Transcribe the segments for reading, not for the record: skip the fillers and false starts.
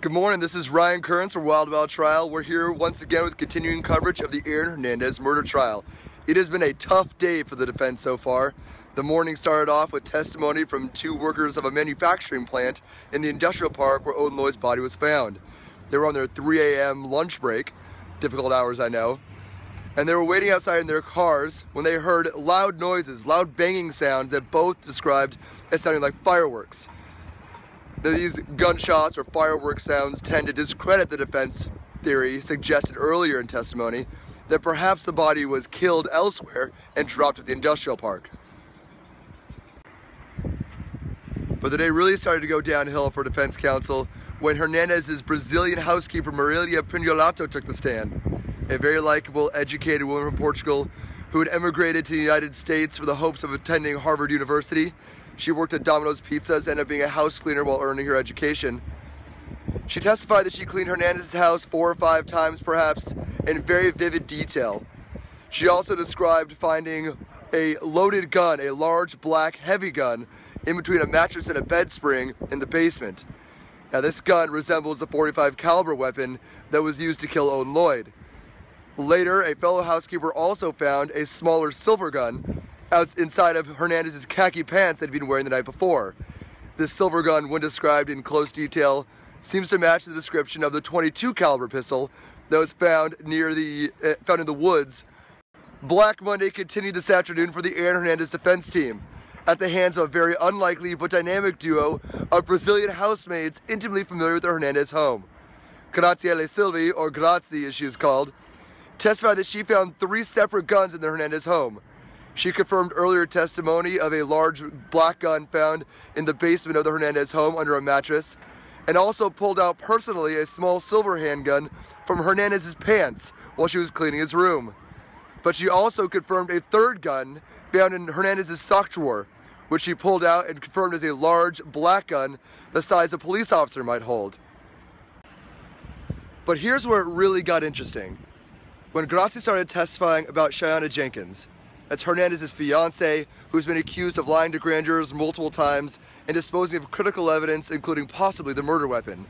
Good morning, this is Ryan Kearns for Wild Wild Trial. We're here once again with continuing coverage of the Aaron Hernandez murder trial. It has been a tough day for the defense so far. The morning started off with testimony from two workers of a manufacturing plant in the industrial park where Odin Lloyd's body was found. They were on their 3 a.m. lunch break, difficult hours I know, and they were waiting outside in their cars when they heard loud noises, loud banging sounds that both described as sounding like fireworks. These gunshots or fireworks sounds tend to discredit the defense theory suggested earlier in testimony that perhaps the body was killed elsewhere and dropped at the industrial park. But the day really started to go downhill for defense counsel when Hernandez's Brazilian housekeeper Marilia Pinholato took the stand. A very likable, educated woman from Portugal who had emigrated to the United States for the hopes of attending Harvard University. She worked at Domino's Pizzas, ended up being a house cleaner while earning her education. She testified that she cleaned Hernandez's house 4 or 5 times perhaps in very vivid detail. She also described finding a loaded gun, a large black heavy gun, in between a mattress and a bed spring in the basement. Now this gun resembles the .45 caliber weapon that was used to kill Odin Lloyd. Later, a fellow housekeeper also found a smaller silver gun inside of Hernandez's khaki pants that he'd been wearing the night before. This silver gun, when described in close detail, seems to match the description of the .22 caliber pistol that was found in the woods. Black Monday continued this afternoon for the Aaron Hernandez defense team at the hands of a very unlikely but dynamic duo of Brazilian housemaids intimately familiar with the Hernandez home. Graziele Silvi, or Grazi as she is called, testified that she found 3 separate guns in the Hernandez home. She confirmed earlier testimony of a large black gun found in the basement of the Hernandez home under a mattress, and also pulled out personally a small silver handgun from Hernandez's pants while she was cleaning his room. But she also confirmed a 3rd gun found in Hernandez's sock drawer, which she pulled out and confirmed as a large black gun the size a police officer might hold. But here's where it really got interesting. When Grazi started testifying about Shaniya Jenkins, that's Hernandez's fiancée, who's been accused of lying to grand jurors multiple times and disposing of critical evidence, including possibly the murder weapon.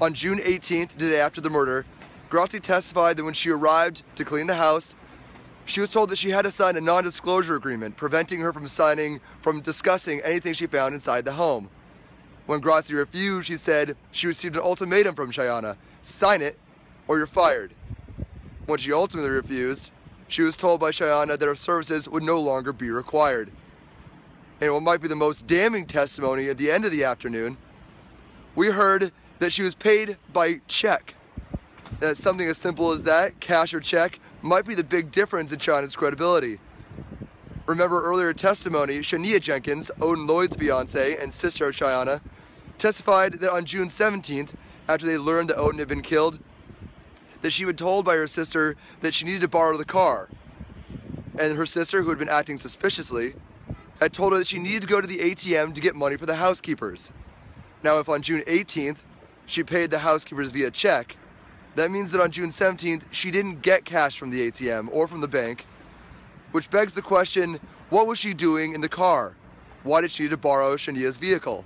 On June 18th, the day after the murder, Grazi testified that when she arrived to clean the house, she was told that she had to sign a non-disclosure agreement, preventing her from discussing anything she found inside the home. When Grazi refused, she said she received an ultimatum from Shaniya: sign it or you're fired. When she ultimately refused, she was told by Shaniya that her services would no longer be required. And what might be the most damning testimony at the end of the afternoon, we heard that she was paid by check. That something as simple as that, cash or check, might be the big difference in Shaniya's credibility. Remember earlier testimony, Shaniya Jenkins, Odin Lloyd's fiancée and sister of Shaniya, testified that on June 17th, after they learned that Odin had been killed, that she had been told by her sister that she needed to borrow the car. And her sister, who had been acting suspiciously, had told her that she needed to go to the ATM to get money for the housekeepers. Now, if on June 18th, she paid the housekeepers via check, that means that on June 17th, she didn't get cash from the ATM or from the bank, which begs the question, what was she doing in the car? Why did she need to borrow Shaniya's vehicle?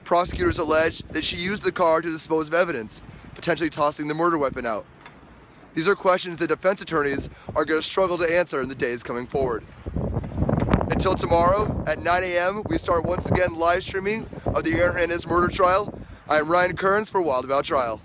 Prosecutors alleged that she used the car to dispose of evidence, potentially tossing the murder weapon out. These are questions that defense attorneys are going to struggle to answer in the days coming forward. Until tomorrow at 9 a.m., we start once again live streaming of the Aaron Hernandez murder trial. I am Ryan Kearns for Wild Wild Trial.